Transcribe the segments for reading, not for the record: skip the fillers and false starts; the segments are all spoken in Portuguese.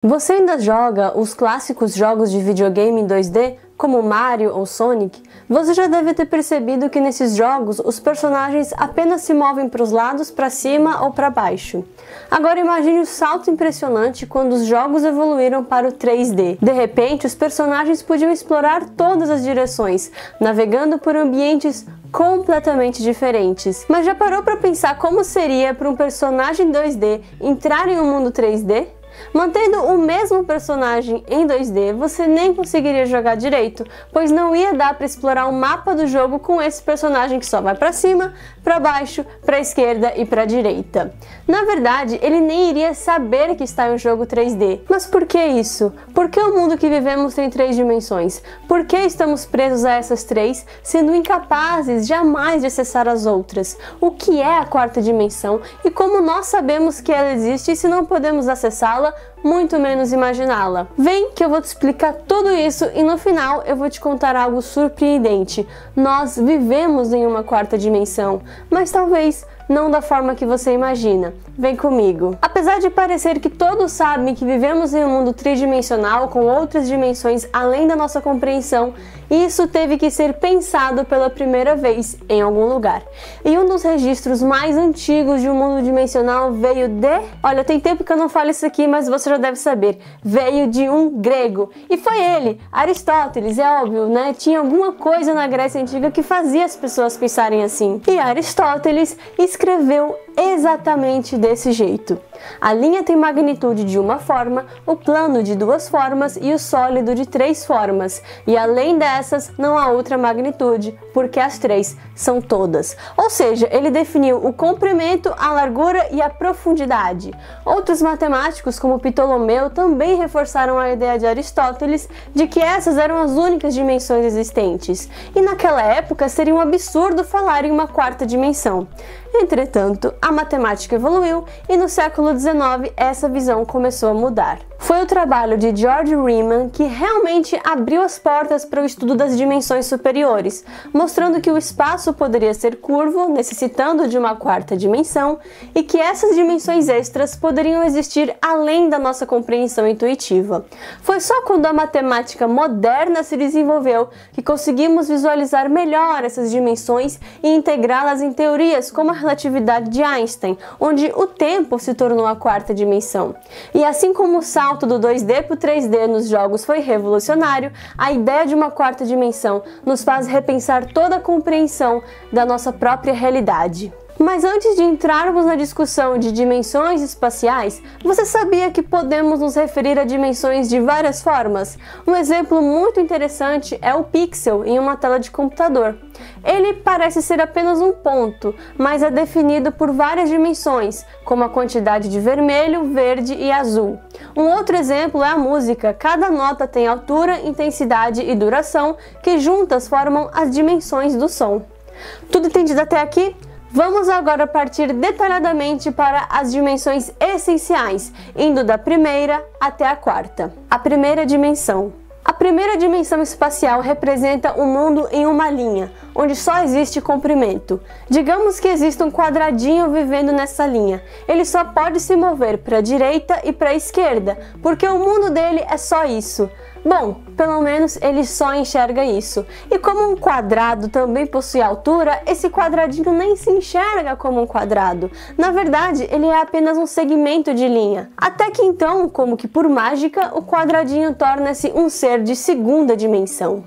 Você ainda joga os clássicos jogos de videogame em 2D, como Mario ou Sonic? Você já deve ter percebido que nesses jogos os personagens apenas se movem para os lados, para cima ou para baixo. Agora imagine o salto impressionante quando os jogos evoluíram para o 3D. De repente, os personagens podiam explorar todas as direções, navegando por ambientes completamente diferentes. Mas já parou para pensar como seria para um personagem 2D entrar em um mundo 3D? Mantendo o mesmo personagem em 2D, você nem conseguiria jogar direito, pois não ia dar para explorar o mapa do jogo com esse personagem que só vai para cima, para baixo, para a esquerda e para a direita. Na verdade, ele nem iria saber que está em um jogo 3D. Mas por que isso? Por que o mundo que vivemos tem 3 dimensões? Por que estamos presos a essas 3, sendo incapazes jamais de acessar as outras? O que é a 4ª dimensão e como nós sabemos que ela existe se não podemos acessá-la, muito menos imaginá-la? Vem que eu vou te explicar tudo isso e no final eu vou te contar algo surpreendente. Nós vivemos em uma 4ª dimensão, mas talvez não da forma que você imagina. Vem comigo. Apesar de parecer que todos sabem que vivemos em um mundo tridimensional com outras dimensões além da nossa compreensão, isso teve que ser pensado pela primeira vez em algum lugar. E um dos registros mais antigos de um mundo dimensional veio de... Olha, tem tempo que eu não falo isso aqui, mas você já deve saber. Veio de um grego. E foi ele, Aristóteles, é óbvio, né? Tinha alguma coisa na Grécia Antiga que fazia as pessoas pensarem assim. E Aristóteles escreveu exatamente desse jeito. A linha tem magnitude de uma forma, o plano de 2 formas e o sólido de 3 formas. E além dessas, não há outra magnitude, porque as 3 são todas. Ou seja, ele definiu o comprimento, a largura e a profundidade. Outros matemáticos, como Ptolomeu, também reforçaram a ideia de Aristóteles de que essas eram as únicas dimensões existentes. E naquela época seria um absurdo falar em uma 4ª dimensão. Entretanto, a matemática evoluiu e no século XIX essa visão começou a mudar. Foi o trabalho de George Riemann que realmente abriu as portas para o estudo das dimensões superiores, mostrando que o espaço poderia ser curvo, necessitando de uma 4ª dimensão, e que essas dimensões extras poderiam existir além da nossa compreensão intuitiva. Foi só quando a matemática moderna se desenvolveu que conseguimos visualizar melhor essas dimensões e integrá-las em teorias como a relatividade de Einstein, onde o tempo se tornou a 4ª dimensão. E assim como o salto do 2D para o 3D nos jogos foi revolucionário, a ideia de uma 4ª dimensão nos faz repensar toda a compreensão da nossa própria realidade. Mas antes de entrarmos na discussão de dimensões espaciais, você sabia que podemos nos referir a dimensões de várias formas? Um exemplo muito interessante é o pixel em uma tela de computador. Ele parece ser apenas um ponto, mas é definido por várias dimensões, como a quantidade de vermelho, verde e azul. Um outro exemplo é a música. Cada nota tem altura, intensidade e duração, que juntas formam as dimensões do som. Tudo entendido até aqui? Vamos agora partir detalhadamente para as dimensões essenciais, indo da primeira até a 4ª. A primeira dimensão. A primeira dimensão espacial representa o mundo em uma linha, onde só existe comprimento. Digamos que existe um quadradinho vivendo nessa linha. Ele só pode se mover para a direita e para a esquerda, porque o mundo dele é só isso. Bom, pelo menos ele só enxerga isso. E como um quadrado também possui altura, esse quadradinho nem se enxerga como um quadrado. Na verdade, ele é apenas um segmento de linha. Até que então, como que por mágica, o quadradinho torna-se um ser de 2ª dimensão.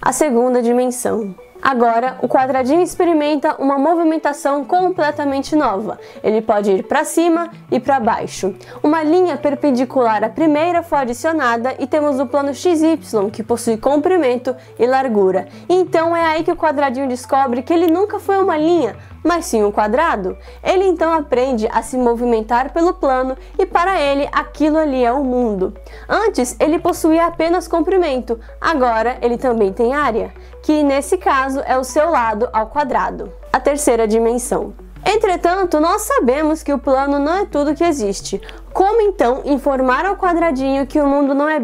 A 2ª dimensão. Agora, o quadradinho experimenta uma movimentação completamente nova. Ele pode ir para cima e para baixo. Uma linha perpendicular à primeira foi adicionada e temos o plano XY, que possui comprimento e largura. Então é aí que o quadradinho descobre que ele nunca foi uma linha, mas sim um quadrado. Ele então aprende a se movimentar pelo plano e para ele aquilo ali é o mundo. Antes ele possuía apenas comprimento, agora ele também tem área, que nesse caso é o seu lado ao quadrado. A 3ª dimensão. Entretanto, nós sabemos que o plano não é tudo que existe. Como então informar ao quadradinho que o mundo não é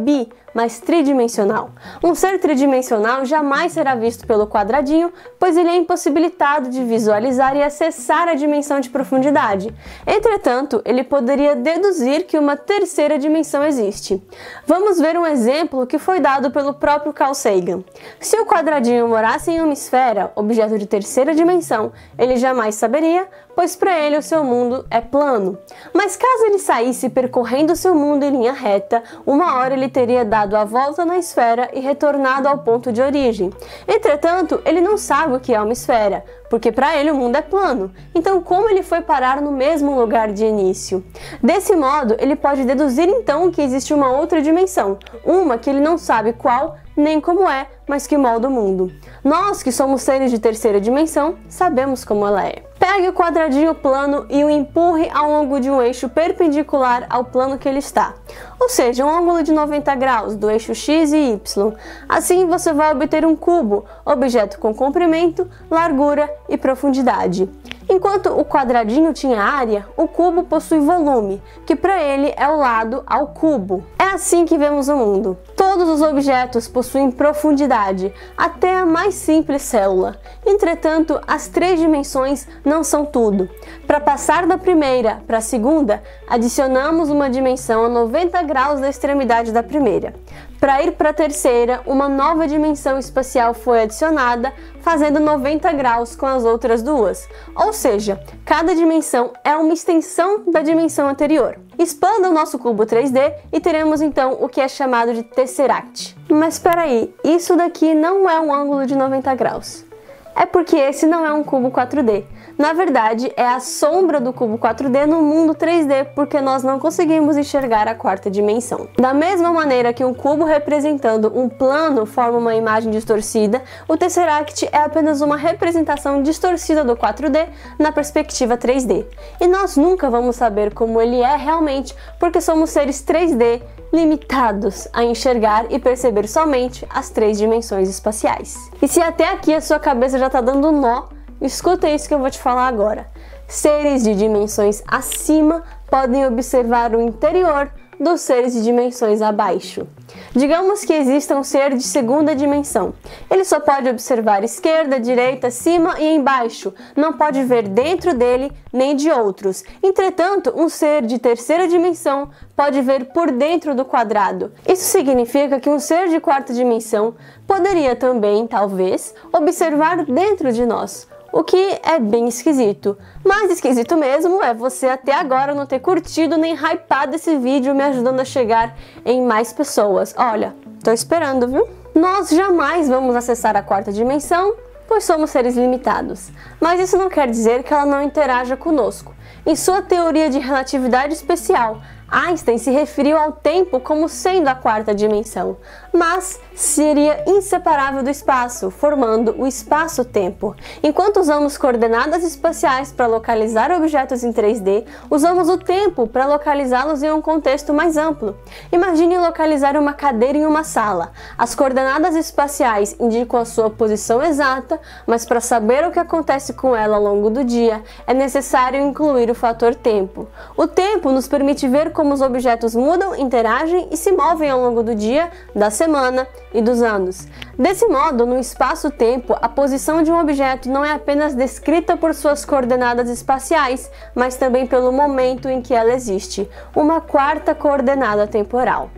mas tridimensional? Um ser tridimensional jamais será visto pelo quadradinho, pois ele é impossibilitado de visualizar e acessar a dimensão de profundidade. Entretanto, ele poderia deduzir que uma terceira dimensão existe. Vamos ver um exemplo que foi dado pelo próprio Carl Sagan. Se o quadradinho morasse em uma esfera, objeto de terceira dimensão, ele jamais saberia, pois para ele o seu mundo é plano. Mas caso ele saísse percorrendo seu mundo em linha reta, uma hora ele teria dado a volta na esfera e retornado ao ponto de origem. Entretanto, ele não sabe o que é uma esfera, porque para ele o mundo é plano. Então, como ele foi parar no mesmo lugar de início? Desse modo, ele pode deduzir então que existe uma outra dimensão, uma que ele não sabe qual nem como é, mas que molda o mundo. Nós, que somos seres de terceira dimensão, sabemos como ela é. Pegue o quadradinho plano e o empurre ao longo de um eixo perpendicular ao plano que ele está, ou seja, um ângulo de 90 graus do eixo x e y. Assim você vai obter um cubo, objeto com comprimento, largura e profundidade. Enquanto o quadradinho tinha área, o cubo possui volume, que para ele é o lado ao cubo. É assim que vemos o mundo. Todos os objetos possuem profundidade, até a mais simples célula. Entretanto, as três dimensões não são tudo. Para passar da primeira para a segunda, adicionamos uma dimensão a 90 graus da extremidade da primeira. Para ir para a terceira, uma nova dimensão espacial foi adicionada, fazendo 90 graus com as outras duas. Ou seja, cada dimensão é uma extensão da dimensão anterior. Expanda o nosso cubo 3D e teremos então o que é chamado de tesseract. Mas espera aí, isso daqui não é um ângulo de 90 graus. É porque esse não é um cubo 4D. Na verdade, é a sombra do cubo 4D no mundo 3D, porque nós não conseguimos enxergar a quarta dimensão. Da mesma maneira que um cubo representando um plano forma uma imagem distorcida, o Tesseract é apenas uma representação distorcida do 4D na perspectiva 3D. E nós nunca vamos saber como ele é realmente, porque somos seres 3D limitados a enxergar e perceber somente as três dimensões espaciais. E se até aqui a sua cabeça já está dando nó, escuta isso que eu vou te falar agora. Seres de dimensões acima podem observar o interior dos seres de dimensões abaixo. Digamos que exista um ser de segunda dimensão. Ele só pode observar esquerda, direita, cima e embaixo. Não pode ver dentro dele nem de outros. Entretanto, um ser de terceira dimensão pode ver por dentro do quadrado. Isso significa que um ser de quarta dimensão poderia também, talvez, observar dentro de nós. O que é bem esquisito. Mais esquisito mesmo é você até agora não ter curtido nem hypado esse vídeo me ajudando a chegar em mais pessoas. Olha, tô esperando, viu? Nós jamais vamos acessar a quarta dimensão, pois somos seres limitados. Mas isso não quer dizer que ela não interaja conosco. Em sua teoria de relatividade especial, Einstein se referiu ao tempo como sendo a quarta dimensão, mas seria inseparável do espaço, formando o espaço-tempo. Enquanto usamos coordenadas espaciais para localizar objetos em 3D, usamos o tempo para localizá-los em um contexto mais amplo. Imagine localizar uma cadeira em uma sala. As coordenadas espaciais indicam a sua posição exata, mas para saber o que acontece com ela ao longo do dia, é necessário incluir o fator tempo. O tempo nos permite ver como os objetos mudam, interagem e se movem ao longo do dia, da semana e dos anos. Desse modo, no espaço-tempo, a posição de um objeto não é apenas descrita por suas coordenadas espaciais, mas também pelo momento em que ela existe, uma quarta coordenada temporal.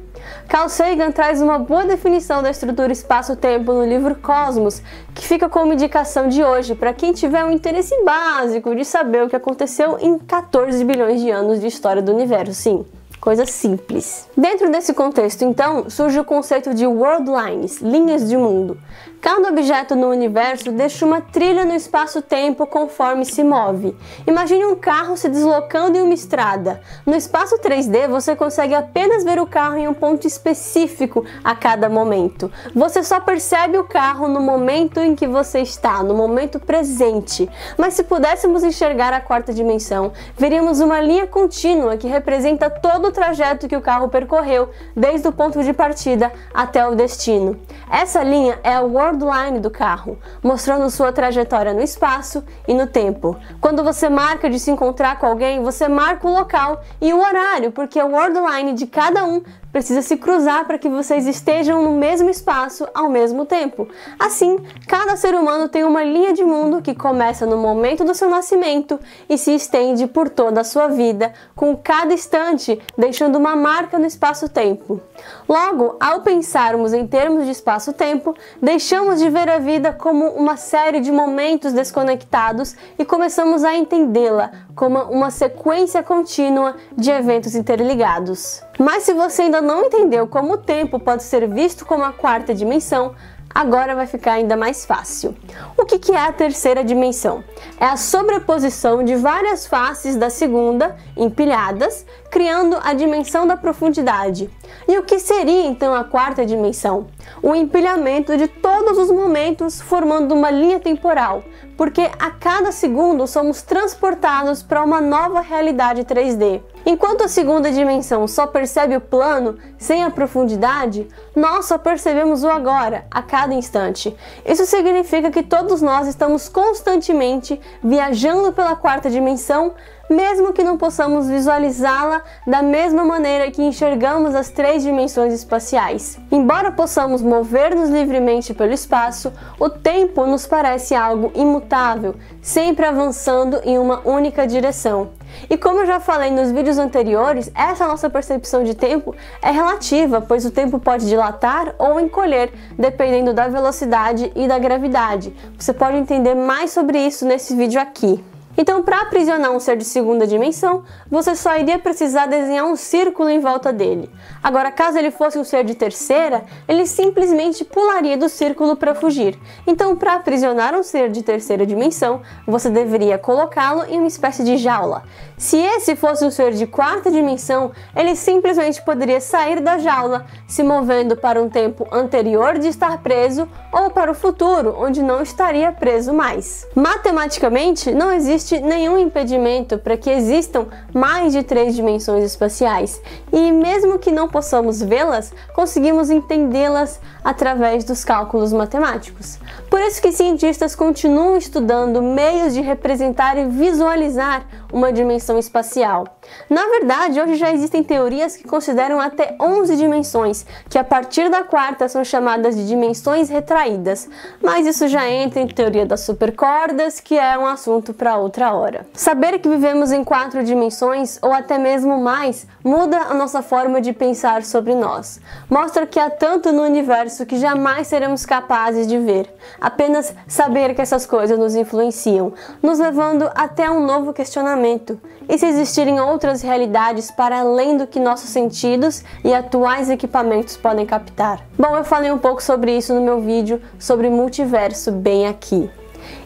Carl Sagan traz uma boa definição da estrutura espaço-tempo no livro Cosmos, que fica como indicação de hoje para quem tiver um interesse básico de saber o que aconteceu em 14 bilhões de anos de história do universo. Sim, coisa simples. Dentro desse contexto, então, surge o conceito de world lines, linhas de mundo. Cada objeto no universo deixa uma trilha no espaço-tempo conforme se move. Imagine um carro se deslocando em uma estrada. No espaço 3D, você consegue apenas ver o carro em um ponto específico a cada momento. Você só percebe o carro no momento em que você está, no momento presente. Mas se pudéssemos enxergar a quarta dimensão, veríamos uma linha contínua que representa todo o trajeto que o carro percorreu, desde o ponto de partida até o destino. Essa linha é a world world line do carro, mostrando sua trajetória no espaço e no tempo. Quando você marca de se encontrar com alguém, você marca o local e o horário, porque o world line de cada um precisa se cruzar para que vocês estejam no mesmo espaço ao mesmo tempo. Assim, cada ser humano tem uma linha de mundo que começa no momento do seu nascimento e se estende por toda a sua vida, com cada instante deixando uma marca no espaço-tempo. Logo, ao pensarmos em termos de espaço-tempo, deixamos de ver a vida como uma série de momentos desconectados e começamos a entendê-la como uma sequência contínua de eventos interligados. Mas se você ainda não entendeu como o tempo pode ser visto como a quarta dimensão, agora vai ficar ainda mais fácil. O que é a terceira dimensão? É a sobreposição de várias faces da segunda, empilhadas, criando a dimensão da profundidade. E o que seria então a quarta dimensão? O empilhamento de todos os momentos formando uma linha temporal, porque a cada segundo somos transportados para uma nova realidade 3D. Enquanto a segunda dimensão só percebe o plano, sem a profundidade, nós só percebemos o agora, a cada instante. Isso significa que todos nós estamos constantemente viajando pela quarta dimensão, mesmo que não possamos visualizá-la da mesma maneira que enxergamos as três dimensões espaciais. Embora possamos mover-nos livremente pelo espaço, o tempo nos parece algo imutável, sempre avançando em uma única direção. E como eu já falei nos vídeos anteriores, essa nossa percepção de tempo é relativa, pois o tempo pode dilatar ou encolher, dependendo da velocidade e da gravidade. Você pode entender mais sobre isso nesse vídeo aqui. Então, para aprisionar um ser de segunda dimensão, você só iria precisar desenhar um círculo em volta dele. Agora, caso ele fosse um ser de terceira, ele simplesmente pularia do círculo para fugir. Então, para aprisionar um ser de terceira dimensão, você deveria colocá-lo em uma espécie de jaula. Se esse fosse um ser de quarta dimensão, ele simplesmente poderia sair da jaula, se movendo para um tempo anterior de estar preso ou para o futuro, onde não estaria preso mais. Matematicamente, não existe nenhum impedimento para que existam mais de 3 dimensões espaciais, e mesmo que não possamos vê-las, conseguimos entendê-las através dos cálculos matemáticos. Por isso que cientistas continuam estudando meios de representar e visualizar uma dimensão espacial. Na verdade, hoje já existem teorias que consideram até 11 dimensões, que a partir da quarta são chamadas de dimensões retraídas, mas isso já entra em teoria das supercordas, que é um assunto para outra hora. Saber que vivemos em 4 dimensões, ou até mesmo mais, muda a nossa forma de pensar sobre nós. Mostra que há tanto no universo que jamais seremos capazes de ver. Apenas saber que essas coisas nos influenciam, nos levando até um novo questionamento. E se existirem outras realidades para além do que nossos sentidos e atuais equipamentos podem captar? Bom, eu falei um pouco sobre isso no meu vídeo sobre multiverso bem aqui.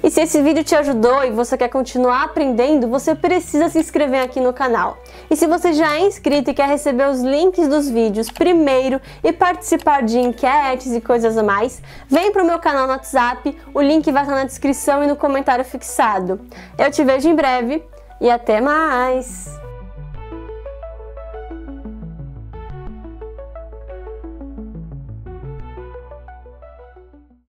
E se esse vídeo te ajudou e você quer continuar aprendendo, você precisa se inscrever aqui no canal. E se você já é inscrito e quer receber os links dos vídeos primeiro e participar de enquetes e coisas a mais, vem pro meu canal no WhatsApp, o link vai estar na descrição e no comentário fixado. Eu te vejo em breve e até mais!